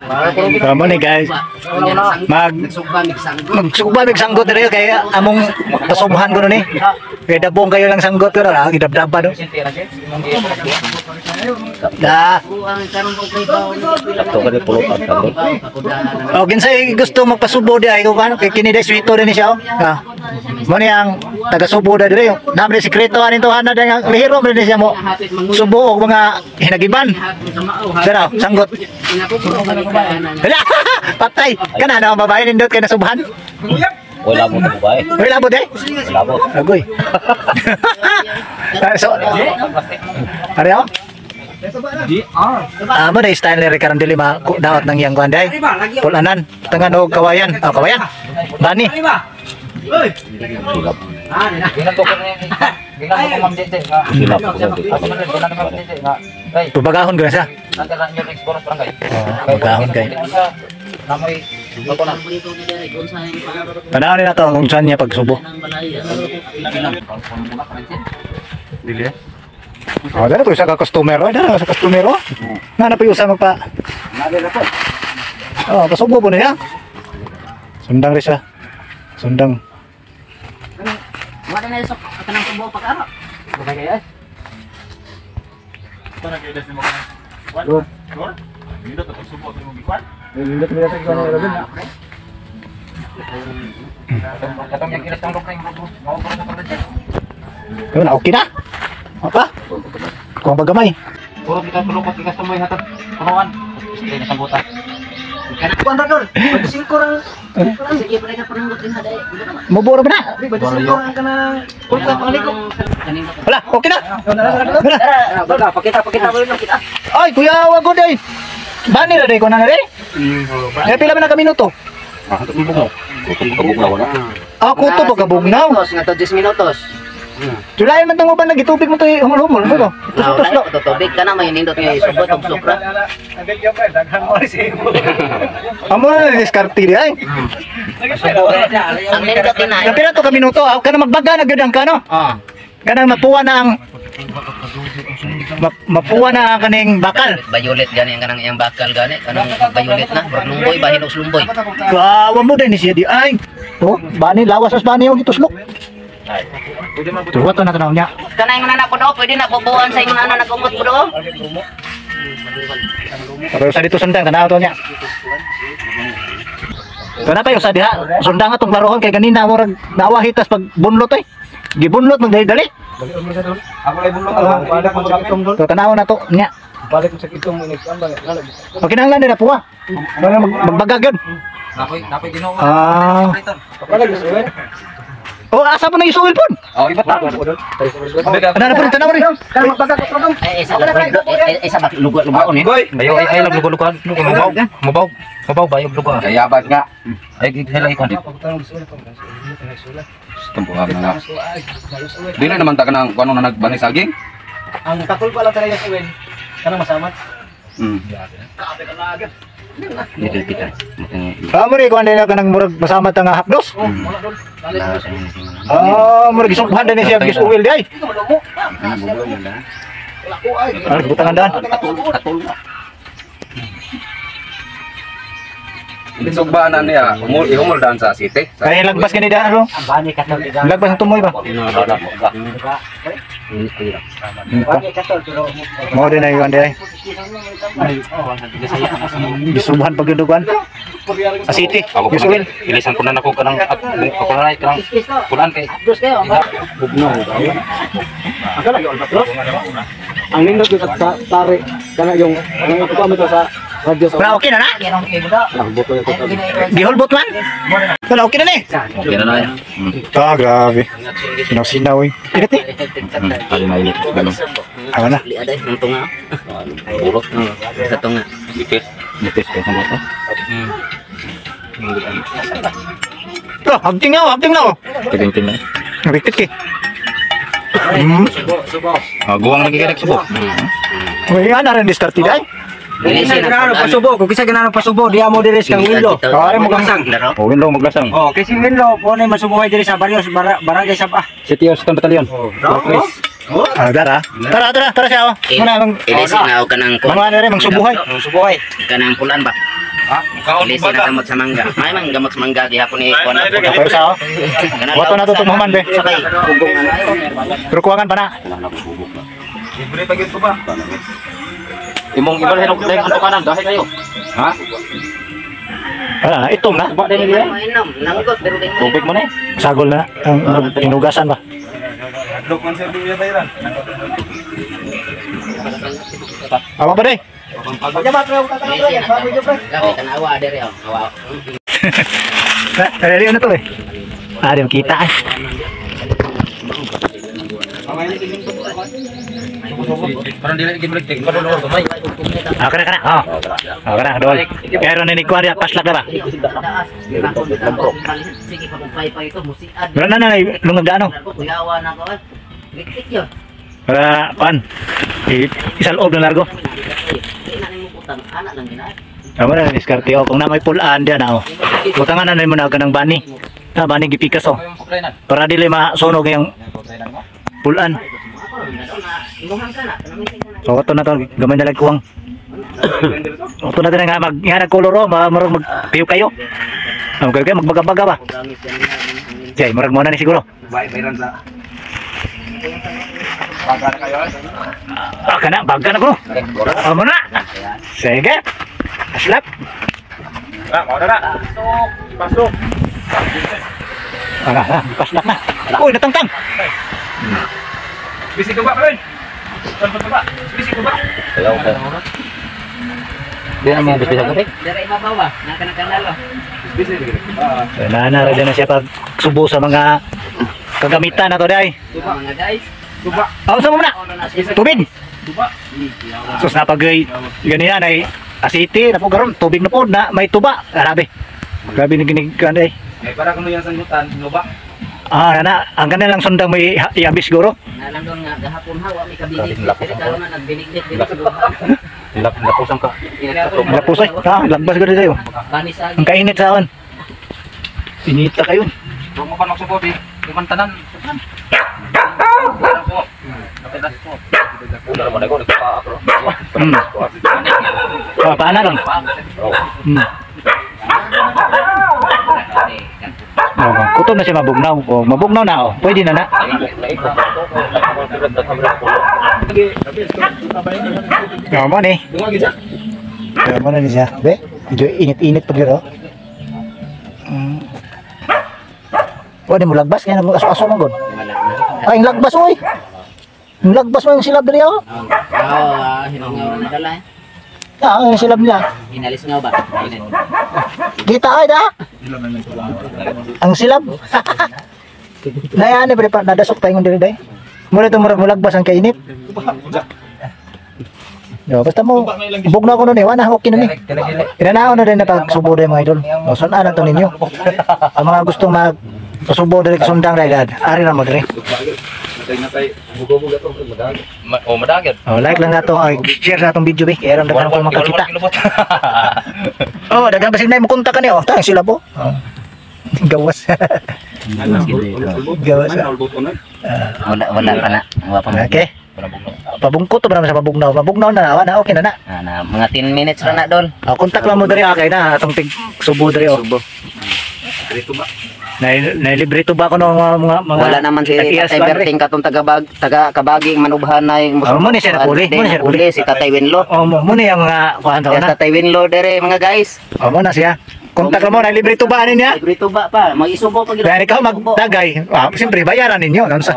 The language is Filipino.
Kamu nih guys, magsugba sanggot rin kaya among kasubhan ko nih. Kaya dabong kayo lang sanggot ko na, gidabdaba no. Dah. Oh, kinsay gusto magpasubo di ay ko kan kay kini day sweeto din siya oh. Mo ni ang taga subo da dire. Namre sikreto anin to hana nga lihiro din siya mo. Subo og mga hinagiban. Dara, sanggot. Wala! Patay! Kana na ang babae nindot kay nasubhan? Wala mo na babae. Wala mo day? Wala mo. Agoy. So, ano? Mo na style ni Ricardo dili ma daot nang iyang kuanday. Pulanan, tangan og kawayan. Oh, kawayan. Bani. Silap. Ginan to ko Ma'am Dede nga. Silap ko sa dito. Ginan ko Ma'am Dede nga. Pabagahon ko na siya. Nagkaroon niyo export barangay. Pabagahon kay. Namoy ko na. Tanaw ni nato kung saan niya pagsubo. Dili. Oh, dala to isa ka customer, dala sa customer. Nga na pa usa magpa. Nalila po. Oh, pasubo po na siya. Sundang rin siya. Sundang. Wala na isok kanang subo pa karo. Bakay kaya. Para kay des mo kan. What? Lord? Hindi to subo mo gikan. Hindi to sa kanang rabin na. Katong yang kilas tang lokay mo. Mao ko na pala. Yun, okay na. Apa? Kung bagamay. Puro kita perlu pati customer hatag. Kawan. Sige na sanggutan. Kana ko anda dol. Pag singkurang sige pa ka pananggot din haday. Maboro ba na? Pag singkurang kana pulsa pangaliko. Wala, okay na. Baga pakita mo lang kita. Ay, kuya, wag ko day. Bani na day ko na day. Eh, pila man na ka minuto? Ah, kuto pa kabugnaw. Nga to 10 minutos. Julay man tango ba nagitubig mo to humul-humul mo to. Tus-tus lo. Tubig kana may nindot nga subot og sukra. Amo na diskarte di ay. Ang nindot din ay. Kapila to ka minuto, kana magbaga na gyud ang kano. Ah. Kanang mapuwa na ang mapuwa na ang kaning bakal. Violet gani ang kanang iyang bakal gani. Kanang violet na, lumboy ba hinos lumboy. Kawa mo din siya di ay. Oh, bani lawas as bani yung ituslok. Tuwa to na tanaw niya. Kanang mga anak ko daw pwede na bubuan sa imong anak nagumot ko daw. Pero sa dito sundang tanaw to niya. Kana tayo sa diha, sundang atong laruhon kay ganina mo nawahitas pag bunlot eh. Gibunlot magdali-dali. Ako lay bulong ako. Balik mo sa kitong dol. To tanaw na to niya. Balik mo sa kitong mo next ambay. Okay na lang nila puwa. Magbagag yun. Napoy Ginoo. Ah. Balik mo sa Oh, asa mo na yung suwil pon? Oh, iba ta. Ano na po, tanaw rin. Kana magbaga ko dong. Isa ba lugo-lugo ni? Goy, ayo lugo-lugo. Mabaw ba yung lugo? Kayabag nga. Ay gighelay ko. Tempuhan na. Dili naman ta kanang kuno na nagbani saging. Ang takol pa lang talaga si Wen. Kanang masamat. Kape ka na agad. Dili kita. Amo rin kung ano na kanang murag masama ta nga hapdos. Ah, murag isughan din siya gisuwil di ay. Ano butangan daan? Isugbanan niya, ihumol daan sa city. Kaya lagbas ka ni daan, no? Bani ka to. Lagbas ng tumoy ba? Mau din na yun, di ay. Gisubuhan pag yudugan. Asiti, gisuwil. Ilisan ko na ako kanang kukulay kanang pulan kay. Dos kayo. Ang nindot yung tari kana yung ito pa mo sa radyo sa. Wala, okay na na? Gihulbot man? Wala, okay na na eh. Okay na na yan. Ah, grabe. Sinaw-sinaw eh. Ingat eh. Kali na ilit. Awa na. Liaday ng tunga. Burot. Sa tunga. Nipis. Nipis kayo sa mata. Oh, hagting na oh. Tingting na. Nabiktik eh. Guwang lagi kayak subuh. Uy, ana rin diskarte di ay. Ganano pasubo, kung kisa ganano pasubo, di amo diri sa Winlo. Kare mo gasang. Oh, window maglasang. Oh, kasi Winlo, po na masubuhay diri sa barrios barangay Sabah. Setios kan batalyon. Ah, tara siya oh. Muna mang Ilisi na o kanang mga ano rin, mang subuhay. Subuhay. kanang pulan ba? Ha? Kaon Ilisi na gamot sa mangga. May mang gamot sa mangga gihapon ni kuan. Pero sa oh. Wato na to tumaman be. Sakay ugong ano. Pero kuwangan pa na. Libre pa gito ba? Imong ibalhin og dayang antukanan dahil kayo. Ha? Wala na, itom na. Ba din dire? Mainom, nanggot pero din. Tubig mo na. Sagol na. Ang inugasan ba? Dok man sa duya tayo. Awa ba day? Labi tanawa dere oh. Awa. Dali na to eh. Ah, di makita eh. Parang dili gibalik tig padulong gamay. Ah, kana. Oh. Oh, kana dol. Pero ni kuan ya paslak na ba? Sige pa kung pay ito musian. Meron na lungag da ano. Kuyawa na ko. Liktik yun. Para kuan. Isal ob na largo. Ina nimo putang anak lang gina. Amo na diskarte oh kung na may pulaan diyan oh. Butangan na mo na kanang bani. Ah, bani gipikas oh. Para dili masunog yung pulaan. Imuhang ka na. So ato na to gamay na lang kuwang. Ato na nga magihana kolor oh, marag magpiyo kayo. Okay, magbaga-baga ba? Jay, marag mo na ni siguro. Bay bayran sa. Ah, kana baga na ko. Amo na. Sige. Aslap. Ah, mau na. Pasok. Paslak na. Uy, natangtang. Bisi ka ba, Ren? Saan ba? Bisi ka ba? Ayaw ka. Di na mo bisa ka. Dere ibabaw ba? Naka-kanal ba? Bisi ka. Nanara din na siya pag subo sa mga kagamitan na to day. Mga guys. Tuba. Oh, sama mo na. Tubig. Tuba. Sus na pag ganyan ay asiti na po garon tubig na po na may tuba. Grabe. Grabe ni ginig kan day. Ay para kuno yang sanggutan, nuba. Ah, na ang ganyan lang sundang may iabis guro. Nalang doon nga gahapon hawa may kabinig. Pero karon na nagbinig-bit dito sa duha. Lapusang ka. Lapusay. Ah, lagbas garo tayo. Kanis agi. Ang kainit sa awan. Inita kayo. Kung mo pa magsubod eh. Iman tanan. Udah mo na ko nagpa-apro. Ah, paana lang. Oh, kutom na siya mabugnaw. Oh, mabugnaw na oh. Pwede na na. Mo ni. Mo na ni siya. Be, medyo init-init pa giro. Pwede mo lagbas kaya mo aso-aso mo god. Ay, lagbas oy. Lagbas mo yung silab diri oh. Hinangaw na dala. Ah, yung silab niya. Hinalis nga ba? Kita ay da. Ang silab. Nayani pa nadasok tayo ng diri day. Mura to murag lagbas ang kainit. Yo, basta mo bugnaw ko nun eh, wala okay na ni. Inanaon na rin na pagsubo day mga idol. O sundan na to ninyo. Ang mga gustong magpasubo diri ka sundang dagad, ari ra mo diri. Oh, madagad. Oh, like lang nato, share sa atong video be, kaya ram daghan ko makakita. Oh, daghan ba sinay mo kontak kani oh, tang sila po. Gawas. Gawas. Wala pa na. Wala pa na. Okay. Pabungkot to ba naman sa pabugnaw? Pabugnaw na, na okay na na. Mga 10 minutes ra na dol. Oh, kontak lang mo diri okay na atong tig subo diri oh. Na libre to ba ko no mga Wala naman si Tatay Berting katong taga-kabaging manubhan na yung mo ni siya napuli, mo ni siya napuli si Tatay Winlo. Oh, mo ni ang kuan to Si na. Tatay Winlo dere mga guys. Oh, mo na siya. Kontak lang mo na libre to ba niya? Libre to ba pa? Mag-isubo pa gid. Dahil ikaw magdagay, siyempre bayaran ninyo. Ano sa?